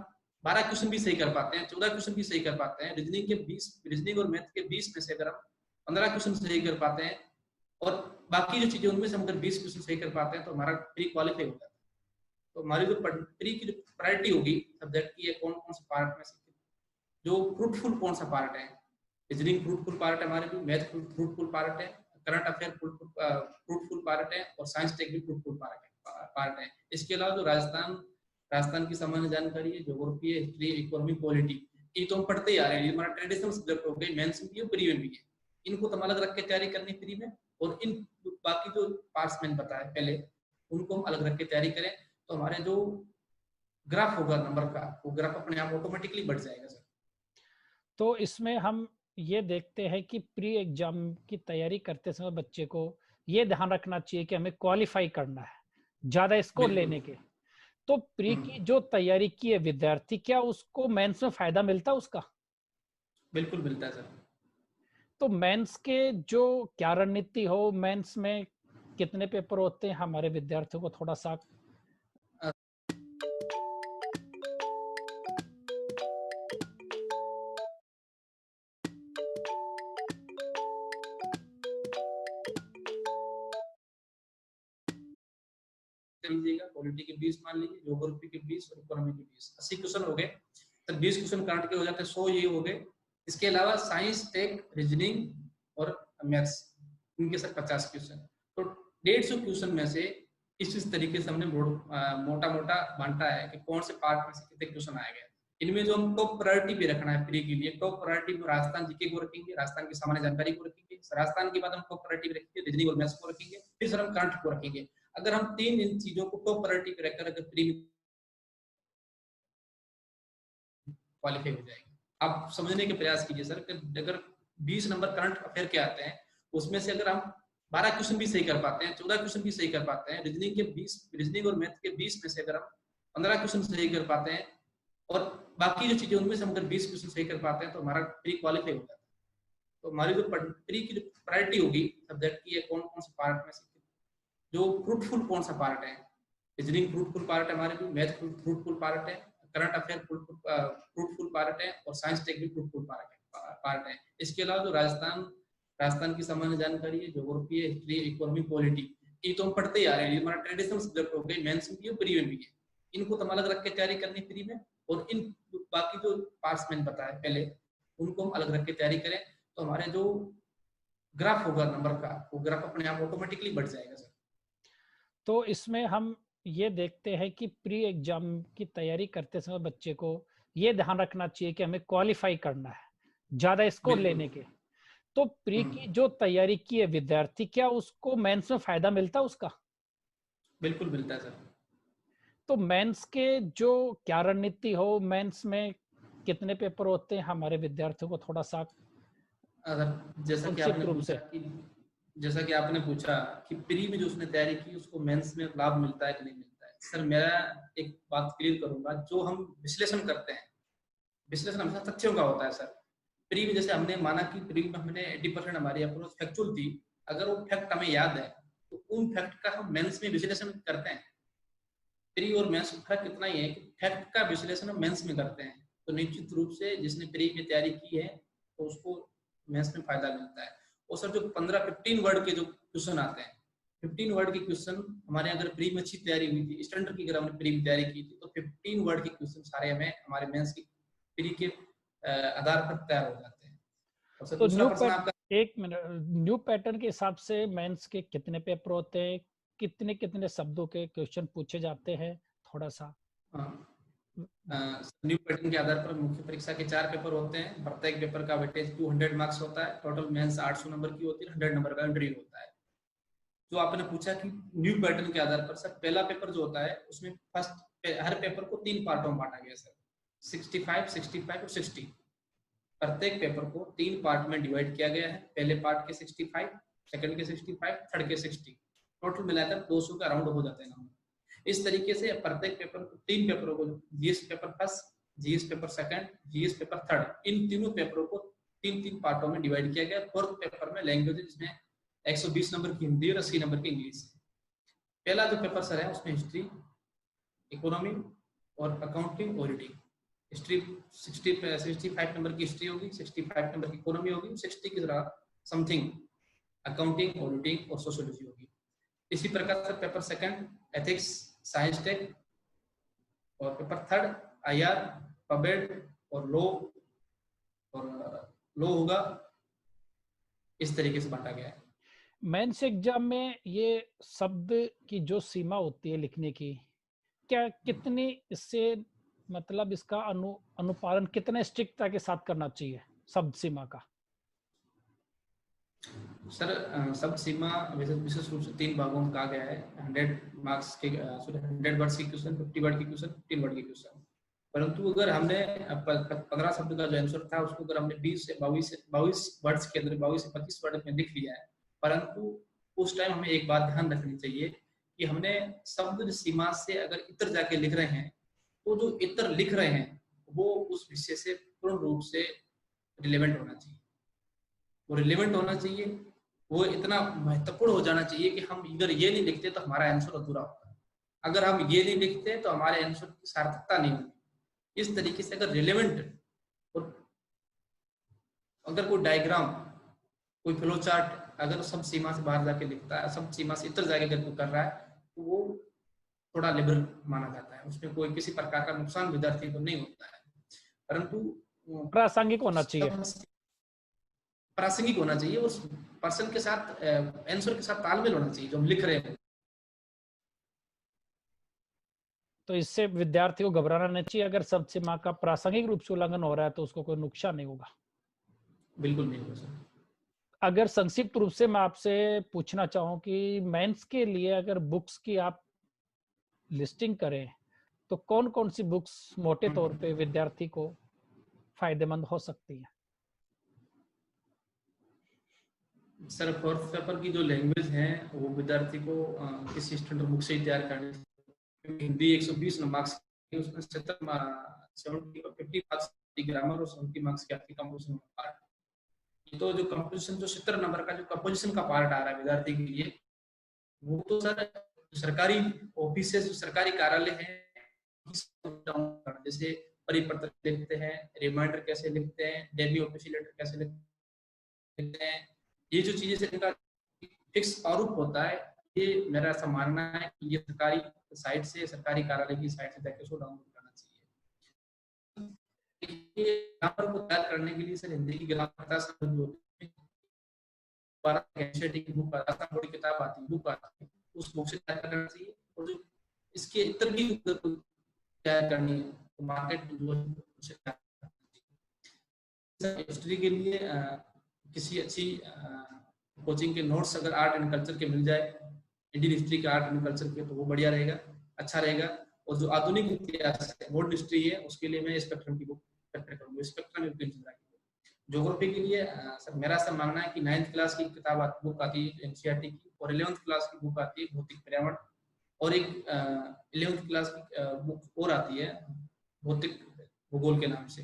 12 क्वेश्चन भी सही कर पाते हैं, 14 क्वेश्चन भी सही कर पाते हैं, रीजनिंग और मैथ के 20 में से अगर हम 15 क्वेश्चन सही कर पाते हैं, और बाकी जो चीजें उनमें से हम अगर 20 क्वेश्चन सही कर पाते हैं, तो हमारा प्री क्वालिफाई हो जाता है। तो हमारी जो प्री की जो प्रायोरिटी होगी सब्जेक्ट की, कौन कौन से पार्ट में से जो फ्रूटफुल कौन सा पार्ट है, रीजनिंग फ्रूटफुल पार्ट है हमारे लिए, मैथ फ्रूटफुल पार्ट है, करंट अफेयर फ्रूटफुल पार्ट है, और साइंस टेक भी फ्रूटफुल पार्ट है। इसके अलावा जो राजस्थान की सामान्य जानकारी है, ज्योग्राफी है, हिस्ट्री, इकोनॉमी, पॉलिटी, ये तो हम पढ़ते ही आ रहे हैं, ये हमारा ट्रेडिशनल सब्जेक्ट हो गए, मेंस में भी है, प्री में भी है। इनको तो हम अलग रख के तैयारी करनी प्री में, और इन बाकी जो पार्ट्स मैंने बताया पहले, उनको हम अलग रख के तैयारी करें, तो हमारे जो ग्राफ होगा नंबर का, वो ग्राफ अपने आप ऑटोमेटिकली बढ़ जाएगा सर। तो इसमें हम ये देखते हैं कि प्री एग्जाम की तैयारी करते समय बच्चे को ये ध्यान रखना चाहिए कि हमें क्वालिफाई करना है, ज्यादा स्कोर लेने के। तो प्री की जो तैयारी की है विद्यार्थी, क्या उसको मेंस में फायदा मिलता है उसका? बिल्कुल मिलता है सर। तो मेंस के जो क्या रणनीति हो, मेंस में कितने पेपर होते हैं, हमारे विद्यार्थियों को थोड़ा सा लीजिएगा। पॉलिटी के 20 मान लीजिए, ज्योग्राफी के 20 और इकोनॉमी के 20, 80 क्वेश्चन हो गए। तो 20 क्वेश्चन काट के हो जाते हैं 100, ये हो गए। इसके अलावा साइंस, टेक, रीजनिंग और मैथ्स, इनके सर 50 क्वेश्चन। तो 150 क्वेश्चन में से इस तरीके से हमने मोटा मोटा बांटा है कि कौन से पार्ट में से कितने क्वेश्चन आएंगे। इनमें जो हम टॉप प्रायोरिटी भी रखना है प्री के लिए, टॉप प्रायोरिटी में राजस्थान जीके को रखेंगे, राजस्थान की सामान्य जानकारी को रखेंगे, राजस्थान के बाद हम टॉप प्रायोरिटी रखेंगे रीजनिंग और मैथ्स को रखेंगे, फिर सर हम करंट को रखेंगे। अगर हम तीन इन चीजों को टॉप प्रायोरिटी पे रखकर अगर प्री क्वालिफाई हो जाएगी। आप समझने के प्रयास कीजिए सर कि अगर 20 नंबर करंट अफेयर के आते हैं, उसमें से अगर हम 12 क्वेश्चन भी सही कर पाते हैं, 14 क्वेश्चन भी सही कर पाते हैं, रीजनिंग के 20, रीजनिंग और मैथ के 20 में से अगर हम 15 क्वेश्चन सही कर पाते हैं और बाकी जो चीजें उनमें से हम अगर 20 क्वेश्चन सही कर पाते हैं, तो हमारा प्री क्वालिफाई हो जाता है। तो हमारी जो प्री की जो प्रायोरिटी होगी सब्जेक्ट की, कौन कौन से पार्ट में से जो फ्रूटफुल कौन सा पार्ट है, रीजनिंग फ्रूटफुल पार्ट है हमारे लिए, मैथ फ्रूटफुल पार्ट है, करंट अफेयर फ्रूटफुल पार्ट है, और साइंस टेक भी फ्रूटफुल पार्ट है। इसके अलावा जो राजस्थान की सामान्य जानकारी है, ज्योग्राफी है, हिस्ट्री, इकोनॉमी, पॉलिटी, ये तो हम पढ़ते ही आ रहे हैं, ये हमारा ट्रेडिशनल सब्जेक्ट हो गए, मेंस में भी है, प्री में भी है। इनको तो हम अलग रख के तैयारी करनी प्री में, और इन बाकी जो पार्ट्स मैंने बताया पहले, उनको हम अलग रख के तैयारी करें, तो हमारे जो ग्राफ होगा नंबर का, वो ग्राफ अपने आप ऑटोमेटिकली बढ़ जाएगा सर। तो इसमें हम ये देखते हैं कि प्री एग्जाम की तैयारी करते समय बच्चे को ये ध्यान रखना चाहिए कि हमें क्वालिफाई करना है, ज्यादा स्कोर लेने के। तो प्री की जो तैयारी की है विद्यार्थी, क्या उसको मेंस में फायदा मिलता है उसका? बिल्कुल मिलता है सर। तो मेंस के जो क्या रणनीति हो, मेंस में कितने पेपर होते हैं, हमारे विद्यार्थियों को थोड़ा सा अगर संक्षिप्त रूप से। जैसा कि आपने पूछा कि प्री में जो उसने तैयारी की उसको मेंस में लाभ मिलता है कि नहीं मिलता है, सर मेरा एक बात क्लियर करूंगा। जो हम विश्लेषण करते हैं, विश्लेषण हमेशा तथ्यों का होता है सर। प्री में जैसे हमने माना कि प्री में हमने 80% हमारी अप्रोच फैक्चुअल थी, अगर वो फैक्ट हमें याद है तो उन फैक्ट का हम मेंस में विश्लेषण करते हैं। प्री और मेंस का फर्क इतना ही है कि फैक्ट का विश्लेषण हम मेंस में करते हैं। तो निश्चित रूप से जिसने प्री में तैयारी की है तो उसको मेंस में फायदा मिलता है। और सर जो 15-15 वर्ड के जो क्वेश्चन आते हैं, 15 वर्ड के क्वेश्चन हमारे अगर प्री में अच्छी तैयारी हुई थी, स्टैंडर्ड की अगर हमने प्री में तैयारी की थी, तो 15 वर्ड के क्वेश्चन सारे हमें हमारे मेंस की प्री के आधार पर तैयार हो जाते हैं। और सर तो दूसरा प्रश्न आपका, एक मिनट, न्यू पैटर्न के हिसाब से मेंस के कितने पेपर होते हैं, कितने कितने शब्दों के क्वेश्चन पूछे जाते हैं, थोड़ा सा। न्यू पैटर्न के आधार पर मुख्य परीक्षा के 4 पेपर होते हैं। प्रत्येक पेपर का वेटेज 200 मार्क्स होता है। टोटल मेंस 800 नंबर की होती है, 100 नंबर का इंटरव्यू होता है। जो आपने पूछा कि न्यू पैटर्न के आधार पर, सर पहला पेपर जो होता है उसमें फर्स्ट हर पेपर को 3 पार्टों में बांटा गया सर, 65, 65 और 60। प्रत्येक पेपर को 3 पार्ट में डिवाइड किया गया है। पहले पार्ट के 65, सेकंड के 65, थर्ड के 60, टोटल मिलाकर 200 का राउंड हो जाते हैं नंबर। इस तरीके से प्रत्येक पेपर को 3 पेपरों को, GS paper first, GS paper second, GS paper third, इन तीनों पेपरों को 3-3 पार्टों में डिवाइड किया गया। फोर्थ पेपर में लैंग्वेज, जिसमें 120 नंबर की हिंदी और 80 नंबर की इंग्लिश। पहला जो पेपर सर है उसमें हिस्ट्री, इकोनॉमी और अकाउंटिंग, ऑडिटिंग। हिस्ट्री 65 नंबर की हिस्ट्री होगी, 65 नंबर की इकोनॉमी होगी, 60 की तरह समथिंग अकाउंटिंग, ऑडिटिंग और सोशियोलॉजी होगी। इसी प्रकार से paper second ethics, science tech, और पेपर थर्ड आईआर, पबेड और लॉ होगा। इस तरीके से बांटा गया है। मेंस एग्जाम में ये शब्द की जो सीमा होती है लिखने की, क्या कितनी इससे मतलब इसका अनुपालन कितने स्ट्रिक्टता के साथ करना चाहिए शब्द सीमा का? सर शब्द सीमा विशेष रूप से 3 भागों में कहा गया है। 100 मार्क्स के 100 वर्ड्स के क्वेश्चन, 50 वर्ड के क्वेश्चन, 15 वर्ड के क्वेश्चन। परंतु अगर हमने 15 शब्द का जो आंसर था उसको अगर हमने 20 से 22 वर्ड्स के अंदर 22 से 25 वर्ड में लिख लिया है, परंतु उस टाइम हमें एक बात ध्यान रखनी चाहिए कि हमने समुद्र सीमा से अगर इतर जाके लिख रहे हैं तो जो इतर लिख रहे हैं वो उस विषय से पूर्ण रूप से रिलेवेंट होना चाहिए। वो रिलेवेंट होना चाहिए, वो इतना महत्वपूर्ण हो जाना चाहिए कि हम अगर ये नहीं लिखते तो हमारा आंसर अधूरा होगा, अगर हम ये नहीं लिखते तो हमारे आंसर की सार्थकता नहीं होगी। इस तरीके से अगर रिलेवेंट और अगर कोई डायग्राम, कोई फ्लो चार्ट अगर सब सीमा से बाहर जाके लिखता है, सब सीमा से इतर जाके अगर कोई कर रहा है तो वो थोड़ा लिबरल माना जाता है, उसमें कोई किसी प्रकार का नुकसान विद्यार्थी को नहीं होता है। परंतु प्रासंगिक होना चाहिए, प्रासंगिक होना चाहिए, उस पर्सन के साथ आंसर के साथ तालमेल होना चाहिए जो हम लिख रहे हैं। तो इससे विद्यार्थी को घबराना नहीं चाहिए, अगर सब सीमा का प्रासंगिक रूप से उल्लंघन हो रहा है तो उसको कोई नुकसान नहीं होगा। बिल्कुल नहीं होगा सर। अगर संक्षिप्त रूप से मैं आपसे पूछना चाहूँ कि मेंस के लिए अगर बुक्स की आप लिस्टिंग करें तो कौन कौन सी बुक्स मोटे तौर पे विद्यार्थी को फायदेमंद हो सकती है? सर फोर्थ पेपर की जो लैंग्वेज है वो विद्यार्थी को किसी स्टैंडर्ड बुक से ही तैयार करनी चाहिए। हिंदी 120 मार्क्स की, उसमें 50 मार्क्स की ग्रामर और 70 मार्क्स की आपकी कंपोजिशन पार्ट। तो जो कंपोजिशन, जो 70 नंबर का जो कंपोजिशन का पार्ट आ रहा है विद्यार्थी के लिए, वो तो सर सरकारी ऑफिस, सरकारी कार्यालय है, जैसे परिपत्र लिखते हैं, रिमाइंडर कैसे लिखते हैं, डेली ऑफिस लेटर कैसे लिखते हैं, ये जो चीजें इनका फिक्स प्रारूप होता है, ये मेरा ऐसा मानना है कि ये सरकारी साइट से, सरकारी कार्यालय की साइट से जाके उसको डाउनलोड करना चाहिए। ग्रामर को तैयार करने के लिए सर हिंदी की ग्रामर की बुक बड़ी किताब आती है, बुक आती है, उस बुक से तैयार करना चाहिए। और जो इसके इतर की तैयार करनी है तो मार्केट हिस्ट्री के लिए किसी अच्छी कोचिंग के नोट्स अगर आर्ट एंड कल्चर के मिल जाए, इंडियन हिस्ट्री के आर्ट एंड कल्चर के, तो वो बढ़िया रहेगा, अच्छा रहेगा। और जो आधुनिक इतिहास है, वर्ल्ड हिस्ट्री है, उसके लिए मैं स्पेक्ट्रम की बुक प्रेफर करूंगा, स्पेक्ट्रम यूरोपियन चंद्रा की। ज्योग्राफी के लिए सर मेरा ऐसा मानना है कि 9th क्लास की किताब बुक आती है एनसीईआरटी की, और 11th क्लास की बुक आती है भौतिक पर्यावरण, और एक 11th क्लास की बुक और आती है भौतिक भूगोल के नाम से,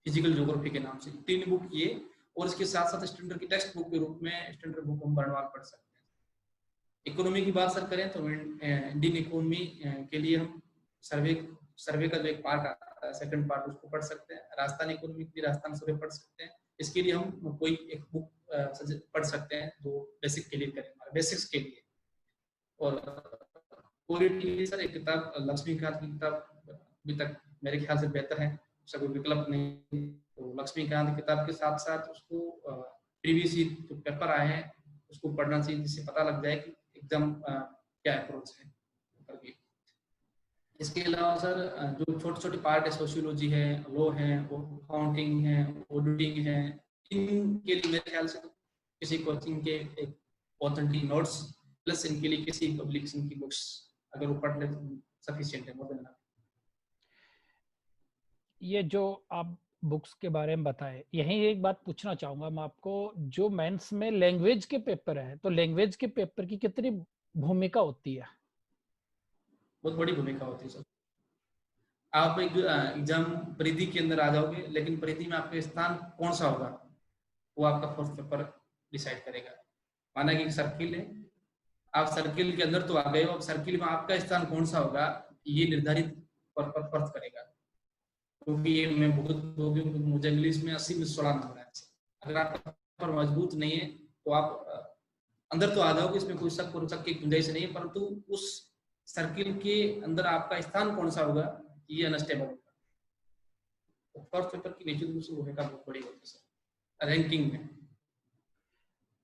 फिजिकल ज्योग्राफी के नाम से। 3 बुक ये, और इसके साथ साथ स्टैंडर्ड की टेक्स्ट बुक के रूप में स्टैंडर्ड बुक हम बर्नवाल पढ़ सकते हैं। इकोनॉमी की बात सर करें तो इंडियन इकोनॉमी के लिए हम सर्वे का जो एक पार्ट आता है, सेकंड पार्ट, उसको पढ़ सकते हैं। राजस्थान इकोनॉमी के लिए राजस्थान सर्वे पढ़ सकते हैं। इसके लिए हम कोई एक बुक पढ़ सकते हैं जो बेसिक क्लियर करे, हमारे बेसिक्स के लिए। और पॉलिटी के लिए सर एक किताब लक्ष्मीकांत की किताब अभी तक मेरे ख्याल से बेहतर है, उसका कोई विकल्प नहीं। तो लक्ष्मीकांत किताब के साथ साथ उसको प्रीवियस जो पेपर आए हैं उसको पढ़ना चाहिए, जिससे पता लग जाए कि एकदम क्या अप्रोच है। इसके अलावा सर जो छोटे छोटे पार्ट है, सोशियोलॉजी है, लॉ है, अकाउंटिंग है, ऑडिटिंग है, इनके लिए मेरे ख्याल से किसी कोचिंग के एक ऑथेंटिक नोट्स प्लस इनके लिए किसी पब्लिकेशन की बुक्स अगर वो पढ़ ले तो सफिशिएंट है, मोर देन एनफ। ये जो आप बुक्स के बारे में बताए, यही एक बात पूछना चाहूंगा मैं आपको, जो मेंस में लैंग्वेज के पेपर है, तो लैंग्वेज के पेपर की कितनी भूमिका होती है? बहुत बड़ी भूमिका होती है सर। आप एक एग्जाम परिधि के अंदर आ जाओगे, लेकिन परिधि में आपका स्थान कौन सा होगा वो आपका फोर्थ पेपर डिसाइड करेगा। माना कि सर्किल है, आप सर्किल के अंदर तो आ गए हो, अब सर्किल में आपका स्थान कौन सा होगा ये निर्धारित फोर्थ करेगा। क्योंकि ये मैं बहुत हो गया, मुझे इंग्लिश में 80 में 16 नंबर है। अगर आपका पेपर मजबूत नहीं है तो आप अंदर तो आ जाओगे, इसमें कोई शक और शक की गुंजाइश नहीं है, परंतु उस सर्किल के अंदर आपका स्थान कौन सा होगा ये अनस्टेबल होगा। फर्स्ट पेपर की निश्चित रूप से भूमिका बहुत बड़ी होती है सर रैंकिंग में।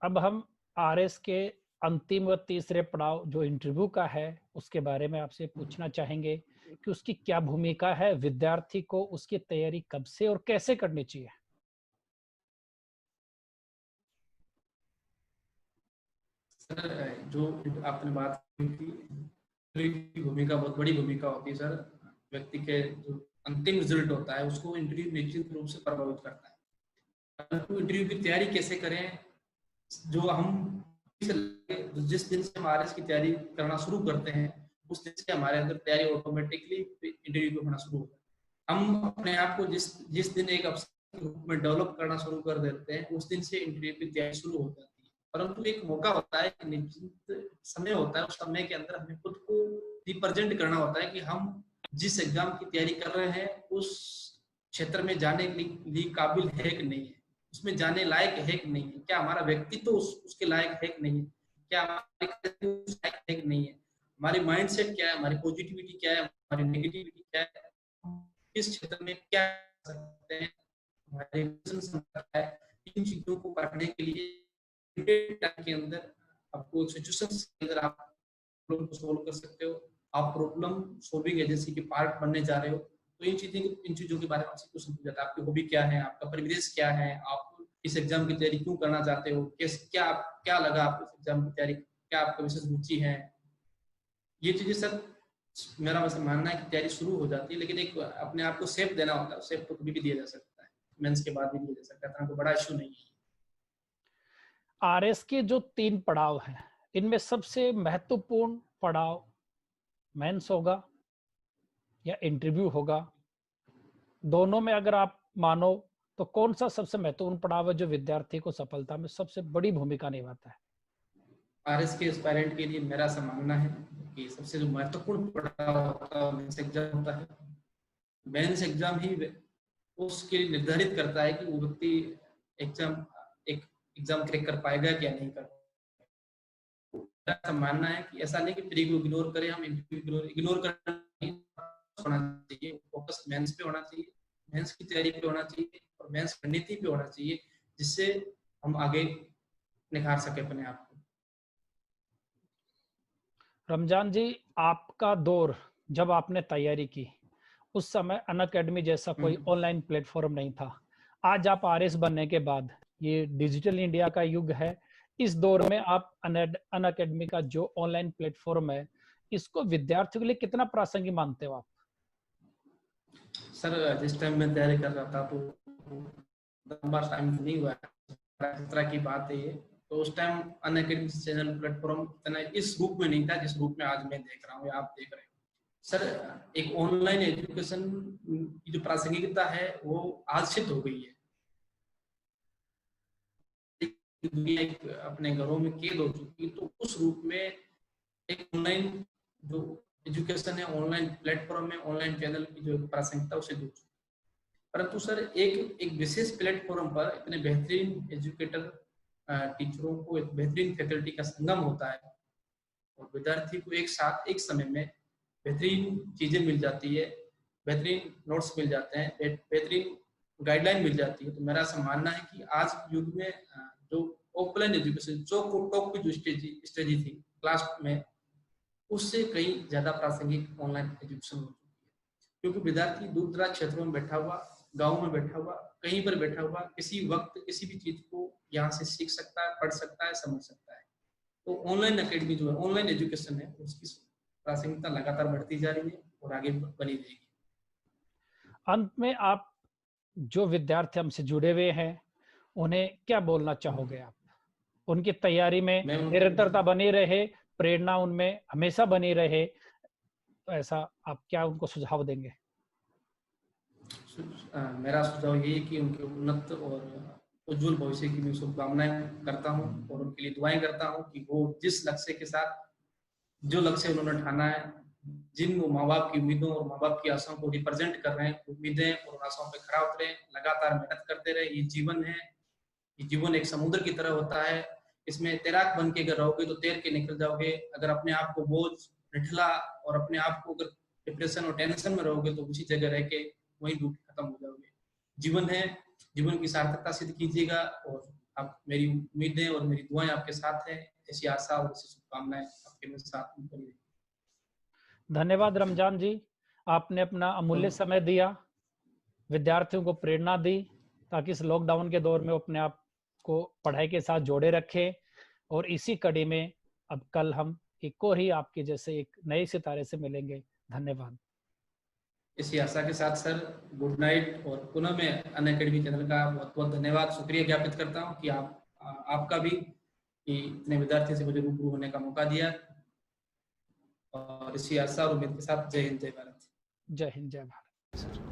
अब हम आरएस के अंतिम व तीसरे पड़ाव जो इंटरव्यू का है उसके बारे में आपसे पूछना चाहेंगे कि उसकी क्या भूमिका है, विद्यार्थी को उसकी तैयारी कब से और कैसे करनी चाहिए? सर जो आपने बात की भूमिका बहुत बड़ी भूमिका होती है सर। व्यक्ति के जो अंतिम रिजल्ट होता है उसको इंटरव्यू निश्चित रूप से प्रभावित करता है। इंटरव्यू की तैयारी कैसे करें, जो हम जिस दिन से हम आरएस की तैयारी करना शुरू करते हैं उस दिन से हमारे अंदर तैयारी ऑटोमेटिकली इंटरव्यू पे होना शुरू होता है। हम अपने आप को जिस दिन एक अवसर के रूप में डेवलप करना शुरू कर देते हैं उस दिन से इंटरव्यू की तैयारी शुरू हो जाती है। परंतु एक मौका होता है, निश्चित समय होता है, उस समय के अंदर हमें खुद को रिप्रेजेंट करना होता है कि हम जिस एग्जाम की तैयारी कर रहे हैं उस क्षेत्र में जाने के लिए काबिल है कि नहीं है, उसमें जाने लायक है कि नहीं है, क्या हमारा व्यक्तित्व उसके लायक है कि नहीं है, क्या हमारी लायक है कि नहीं है, हमारी माइंडसेट क्या है, हमारी पॉजिटिविटी क्या है, हमारी नेगेटिविटी क्या है, किस क्षेत्र में क्या कर सकते हैं, हमारे है। इन चीजों को काटने के लिए टाइम के अंदर आपको सिचुएशंस के अंदर आप प्रॉब्लम को सॉल्व कर सकते हो। आप प्रॉब्लम सॉल्विंग एजेंसी के पार्ट बनने जा रहे हो, तो इन चीजों के बारे में आपसे क्वेश्चन पूछा था। आपकी हॉबी क्या है, आपका परिवेश क्या है, आप इस एग्जाम की तैयारी क्यों करना चाहते हो, क्या लगा आपको इस एग्जाम की तैयारी, क्या आपका विशेष रुचि है, ये चीजें सब मेरा वैसे मानना है कि तैयारी शुरू हो जाती है। लेकिन एक अपने आप को सेफ देना होता है, सेफ तो कभी भी दिया जा सकता है, मेंस के बाद भी दिया जा सकता है, तो बड़ा इश्यू नहीं है। आरएस के जो 3 पड़ाव हैं, इनमें सबसे महत्वपूर्ण पड़ाव मेंस होगा या इंटरव्यू होगा? दोनों में अगर आप मानो तो कौन सा सबसे महत्वपूर्ण पड़ाव है जो विद्यार्थी को सफलता में सबसे बड़ी भूमिका निभाता है? आरएस के एस्पायरेंट के लिए मेरा ऐसा मानना है कि सबसे जो महत्वपूर्ण पड़ाव होता है मेंस एग्जाम होता है। मेंस एग्जाम ही उसके निर्धारित करता है कि वो व्यक्ति एग्जाम क्रैक कर पाएगा क्या नहीं कर पाएगा। ऐसा मानना है कि ऐसा नहीं कि प्री को इग्नोर करें, हम इग्नोर होना चाहिए, फोकस मेंस पे होना चाहिए, मेंस की तैयारी पे होना चाहिए और मेंस रणनीति पे होना चाहिए, जिससे हम आगे निखार सके अपने आप को। रमजान जी, आपका दौर जब आपने तैयारी की उस समय अनअकैडमी जैसा कोई ऑनलाइन प्लेटफॉर्म नहीं था। आज आप आरएस बनने के बाद ये डिजिटल इंडिया का युग है, इस दौर में आप अनअकैडमी का जो ऑनलाइन प्लेटफॉर्म है इसको विद्यार्थियों के लिए कितना प्रासंगिक मानते हो आप? सर जिस टाइम मैं तैयारी कर रहा था तो लंबा टाइम नहीं हुआ, इस तरह की बात है ये, तो उस टाइम अनअकैडमी चैनल प्लेटफॉर्म इतना इस रूप में नहीं था जिस रूप में आज मैं देख रहा हूँ या आप देख रहे हो। सर एक ऑनलाइन एजुकेशन की जो प्रासंगिकता है वो आज सिद्ध हो गई है। दुनिया अपने घरों में कैद हो चुकी, तो उस रूप में एक ऑनलाइन जो एजुकेशन है, ऑनलाइन प्लेटफॉर्म में ऑनलाइन चैनल की जो प्रासंगिकता उसे सिद्ध हो चुकी। परंतु सर एक विशेष प्लेटफॉर्म पर इतने बेहतरीन एजुकेटर टीचरों को एक बेहतरीन फैकल्टी का संगम होता है और विद्यार्थी को एक साथ एक समय में बेहतरीन चीजें मिल जाती है, बेहतरीन नोट्स मिल जाते हैं, बेहतरीन गाइडलाइन मिल जाती है। तो मेरा ऐसा मानना है कि आज युग में जो ऑफलाइन एजुकेशन जो टॉप की जो स्ट्रेटेजी थी क्लास में, उससे कहीं ज्यादा प्रासंगिक ऑनलाइन एजुकेशन हो चुकी है। क्योंकि विद्यार्थी दूर दराज क्षेत्रों में बैठा हुआ, गाँव में बैठा हुआ, कहीं पर बैठा हुआ किसी वक्त किसी भी चीज को यहाँ से सीख सकता है, पढ़ सकता है, समझ सकता है। तो ऑनलाइन अकेडमी जो है, ऑनलाइन एजुकेशन है, उसकी प्रासंगिकता लगातार बढ़ती जा रही है और आगे बनी रहेगी। अंत में आप जो विद्यार्थी हमसे जुड़े हुए हैं उन्हें क्या बोलना चाहोगे आप? उनकी तैयारी में निरंतरता बनी रहे, प्रेरणा उनमें हमेशा बनी रहे, तो ऐसा आप क्या उनको सुझाव देंगे? मेरा सुझाव ये है कि उनके उन्नत और उज्जवल भविष्य की मैं शुभकामनाएं करता हूं और उनके लिए दुआएं करता हूं कि वो जिस लक्ष्य के साथ, जो लक्ष्य उन्होंने ठाना है, जिन वो माँ बाप की उम्मीदों और माँ बाप की आशाओं को रिप्रेजेंट कर रहे हैं, उम्मीदें और आशाओं पे खरा उतरे, लगातार मेहनत करते रहे। ये जीवन है, ये जीवन एक समुद्र की तरह होता है, इसमें तैराक बन के अगर रहोगे तो तैर के निकल जाओगे। अगर अपने आप को बोझ, निठला और अपने आप को अगर डिप्रेशन और टेंशन में रहोगे तो उसी जगह रह के वहीं डूब के खत्म हो जाओगे। जीवन है, जीवन की सार्थकता सिद्ध कीजिएगा और आप, मेरी उम्मीदें और मेरी दुआएं आपके साथ है। ऐसी आशा और ऐसी शुभकामनाएं आपके मेरे साथ बनी रही। धन्यवाद रमजान जी, आपने अपना अमूल्य समय दिया, विद्यार्थियों को प्रेरणा दी ताकि इस लॉकडाउन के दौर में वो अपने आप को पढ़ाई के साथ जोड़े रखे। और इसी कड़ी में अब कल हम एक और ही आपके जैसे एक नए सितारे से मिलेंगे। धन्यवाद। इसी आशा के साथ सर गुड नाइट, और पुनः मैं अनअकैडमी चैनल का बहुत बहुत धन्यवाद, शुक्रिया ज्ञापित करता हूँ कि आपका भी कि इतने विद्यार्थियों से मुझे रूबरू होने का मौका दिया, और इसी आशा और उम्मीद के साथ जय हिंद जय भारत। जय हिंद जय भारत सर।